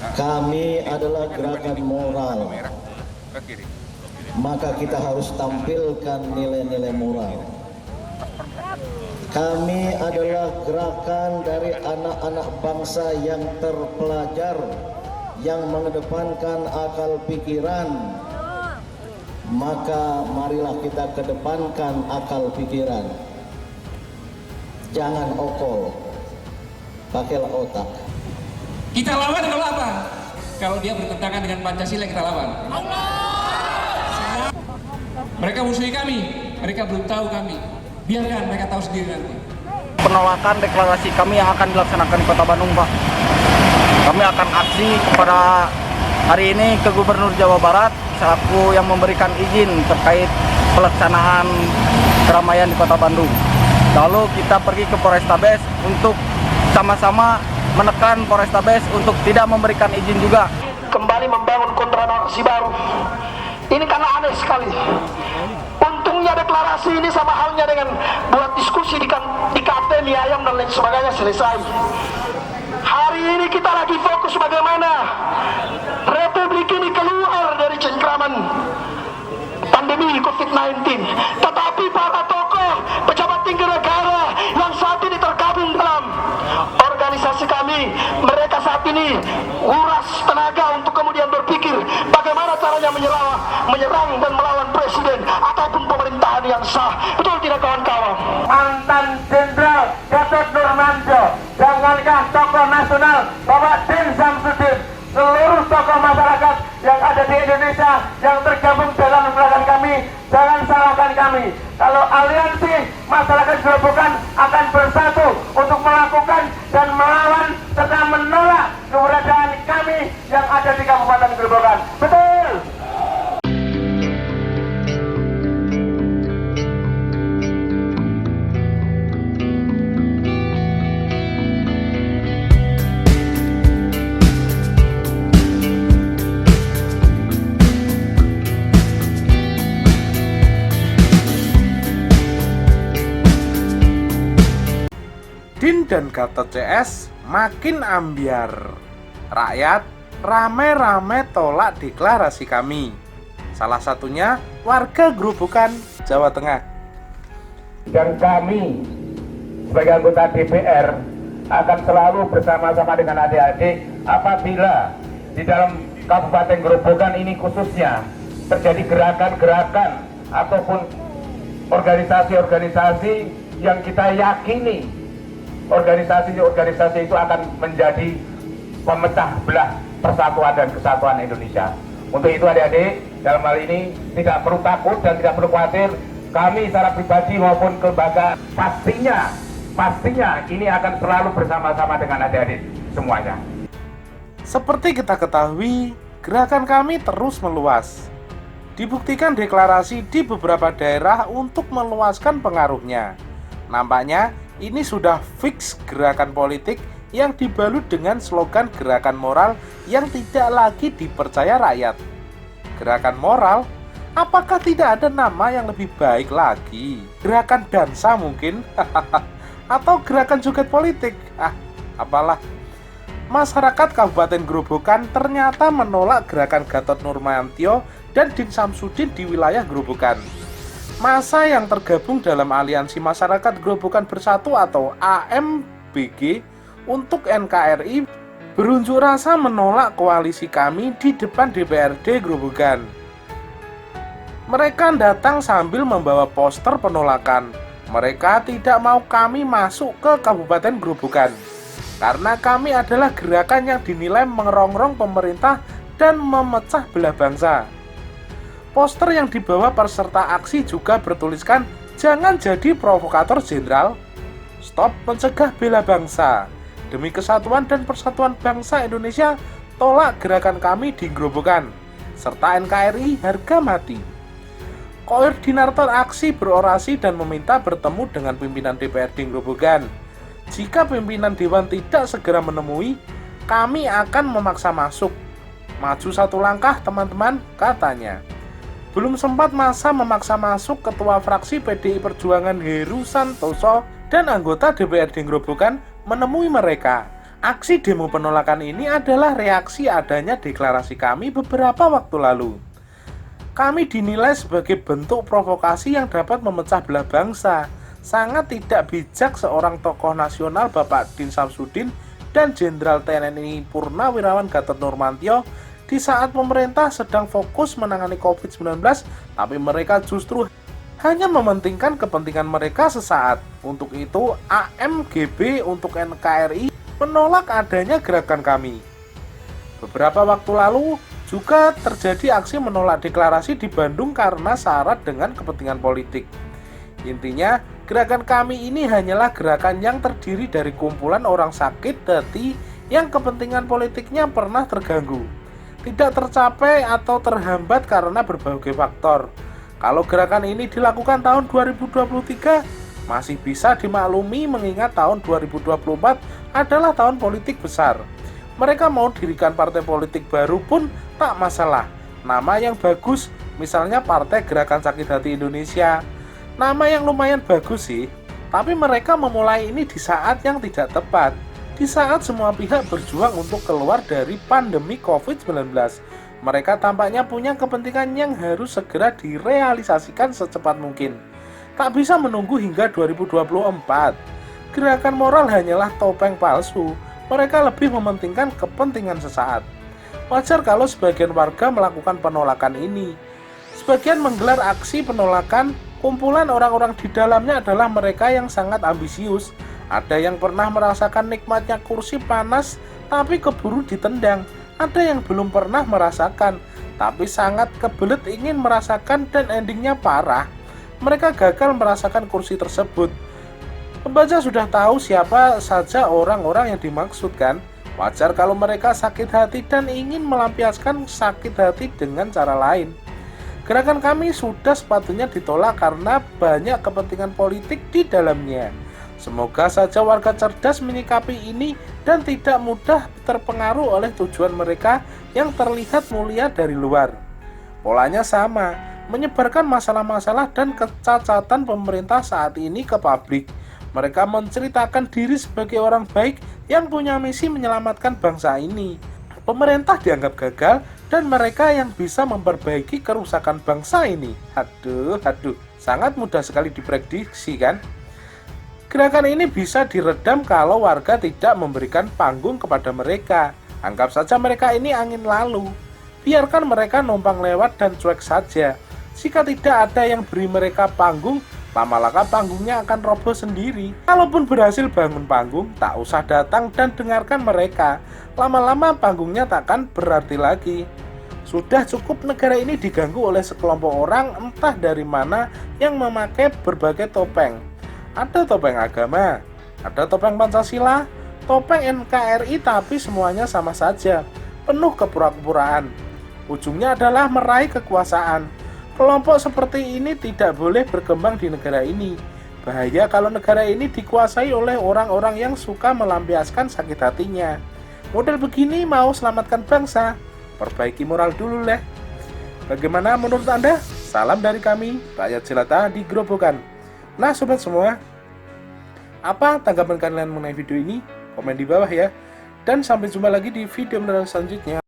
Kami adalah gerakan moral, maka kita harus tampilkan nilai-nilai moral. Kami adalah gerakan dari anak-anak bangsa yang terpelajar, yang mengedepankan akal pikiran. Maka marilah kita kedepankan akal pikiran. Jangan okol, pakailah otak. Kita lawan kalau apa? Kalau dia bertentangan dengan Pancasila kita lawan. Mereka musuhi kami, mereka belum tahu kami. Biarkan mereka tahu sendiri nanti. Penolakan deklarasi kami yang akan dilaksanakan di Kota Bandung, Pak. Kami akan aksi kepada hari ini ke Gubernur Jawa Barat selaku yang memberikan izin terkait pelaksanaan keramaian di Kota Bandung. Lalu kita pergi ke Polrestabes untuk sama-sama menekan Polrestabes untuk tidak memberikan izin juga. Kembali membangun kontra narasi baru. Ini karena aneh sekali. Untungnya deklarasi ini sama halnya dengan buat diskusi di kafe mie ayam dan lain sebagainya selesai. Hari ini kita lagi fokus bagaimana Republik ini keluar dari cengkraman pandemi COVID-19. Tetapi para tokoh, pejabat tinggi negara yang saat ini tergabung dalam organisasi kami, mereka saat ini uras tenaga untuk kemudian berpikir bagaimana caranya menyerang dan melawan presiden ataupun pemerintahan yang sah. Betul tidak kawan-kawan? Mantan Jenderal Gatot Nurmantio, jangankah tokoh nasional Bapak Din Samsudin, seluruh tokoh masyarakat yang ada di Indonesia yang tergabung dalam gerakan kami, jangan salahkan kami. Kalau aliansi masyarakat Gerobokan akan bersatu untuk melakukan dan melawan serta menolak keberadaan kami yang ada di Kabupaten Gerobokan. Betul. Din dan Gatot CS makin ambiar. Rakyat rame-rame tolak deklarasi kami. Salah satunya warga Grobogan, Jawa Tengah. Dan kami sebagai anggota DPR akan selalu bersama-sama dengan adik-adik apabila di dalam Kabupaten Grobogan ini khususnya terjadi gerakan-gerakan ataupun organisasi-organisasi yang kita yakini organisasi-organisasi itu akan menjadi pemecah belah persatuan dan kesatuan Indonesia. Untuk itu adik-adik, dalam hal ini tidak perlu takut dan tidak perlu khawatir. Kami secara pribadi maupun kelembagaan pastinya ini akan selalu bersama-sama dengan adik-adik semuanya. Seperti kita ketahui, gerakan kami terus meluas. Dibuktikan deklarasi di beberapa daerah untuk meluaskan pengaruhnya. Nampaknya ini sudah fix gerakan politik yang dibalut dengan slogan gerakan moral yang tidak lagi dipercaya rakyat. Gerakan moral? Apakah tidak ada nama yang lebih baik lagi? Gerakan dansa mungkin? Atau gerakan joget politik? Apalah. Masyarakat Kabupaten Grobogan ternyata menolak gerakan Gatot Nurmantio dan Din Samsudin di wilayah Grobogan. Massa yang tergabung dalam Aliansi Masyarakat Grobogan Bersatu atau AMBG untuk NKRI berunjuk rasa menolak koalisi kami di depan DPRD Grobogan. Mereka datang sambil membawa poster penolakan. Mereka tidak mau kami masuk ke Kabupaten Grobogan karena kami adalah gerakan yang dinilai mengerongrong pemerintah dan memecah belah bangsa. Poster yang dibawa peserta aksi juga bertuliskan, "Jangan jadi provokator jenderal, stop mencegah bela bangsa. Demi kesatuan dan persatuan bangsa Indonesia, tolak gerakan kami di Grobogan, serta NKRI harga mati." Koordinator aksi berorasi dan meminta bertemu dengan pimpinan DPRD Grobogan. Jika pimpinan Dewan tidak segera menemui, kami akan memaksa masuk. Maju satu langkah teman-teman, katanya. Belum sempat masa memaksa masuk, Ketua Fraksi PDI Perjuangan Heru Santoso dan anggota DPRD Grobogan menemui mereka. Aksi demo penolakan ini adalah reaksi adanya deklarasi kami beberapa waktu lalu. Kami dinilai sebagai bentuk provokasi yang dapat memecah belah bangsa. Sangat tidak bijak seorang tokoh nasional Bapak Din Samsudin dan Jenderal TNI Purnawirawan Gatot Nurmantio di saat pemerintah sedang fokus menangani COVID-19, tapi mereka justru hanya mementingkan kepentingan mereka sesaat. Untuk itu, AMGB untuk NKRI menolak adanya gerakan kami. Beberapa waktu lalu juga terjadi aksi menolak deklarasi di Bandung karena syarat dengan kepentingan politik. Intinya, gerakan kami ini hanyalah gerakan yang terdiri dari kumpulan orang sakit hati yang kepentingan politiknya pernah terganggu, tidak tercapai atau terhambat karena berbagai faktor. Kalau gerakan ini dilakukan tahun 2023, masih bisa dimaklumi mengingat tahun 2024 adalah tahun politik besar. Mereka mau dirikan partai politik baru pun tak masalah. Nama yang bagus, misalnya Partai Gerakan Sakit Hati Indonesia. Nama yang lumayan bagus sih, tapi mereka memulai ini di saat yang tidak tepat. Di saat semua pihak berjuang untuk keluar dari pandemi COVID-19. Mereka tampaknya punya kepentingan yang harus segera direalisasikan secepat mungkin. Tak bisa menunggu hingga 2024. Gerakan moral hanyalah topeng palsu. Mereka lebih mementingkan kepentingan sesaat. Wajar kalau sebagian warga melakukan penolakan ini. Sebagian menggelar aksi penolakan, kumpulan orang-orang di dalamnya adalah mereka yang sangat ambisius. Ada yang pernah merasakan nikmatnya kursi panas tapi keburu ditendang. Ada yang belum pernah merasakan, tapi sangat kebelet ingin merasakan dan endingnya parah. Mereka gagal merasakan kursi tersebut. Pembaca sudah tahu siapa saja orang-orang yang dimaksud kan? Wajar kalau mereka sakit hati dan ingin melampiaskan sakit hati dengan cara lain. Gerakan kami sudah sepatutnya ditolak karena banyak kepentingan politik di dalamnya. Semoga saja warga cerdas menyikapi ini dan tidak mudah terpengaruh oleh tujuan mereka yang terlihat mulia dari luar. Polanya sama, menyebarkan masalah-masalah dan kecacatan pemerintah saat ini ke publik. Mereka menceritakan diri sebagai orang baik yang punya misi menyelamatkan bangsa ini. Pemerintah dianggap gagal dan mereka yang bisa memperbaiki kerusakan bangsa ini. Aduh, sangat mudah sekali diprediksi kan? Gerakan ini bisa diredam kalau warga tidak memberikan panggung kepada mereka. Anggap saja mereka ini angin lalu. Biarkan mereka numpang lewat dan cuek saja. Jika tidak ada yang beri mereka panggung, lama-lama panggungnya akan roboh sendiri. Kalaupun berhasil bangun panggung, tak usah datang dan dengarkan mereka. Lama-lama panggungnya takkan berarti lagi. Sudah cukup negara ini diganggu oleh sekelompok orang entah dari mana yang memakai berbagai topeng. Ada topeng agama, ada topeng Pancasila, topeng NKRI, tapi semuanya sama saja, penuh kepura-puraan. Ujungnya adalah meraih kekuasaan. Kelompok seperti ini tidak boleh berkembang di negara ini. Bahaya kalau negara ini dikuasai oleh orang-orang yang suka melampiaskan sakit hatinya. Model begini mau selamatkan bangsa, perbaiki moral dulu leh. Bagaimana menurut Anda? Salam dari kami, rakyat jelata di Grobogan. Nah sobat semua, apa tanggapan kalian mengenai video ini? Komen di bawah ya. Dan sampai jumpa lagi di video selanjutnya.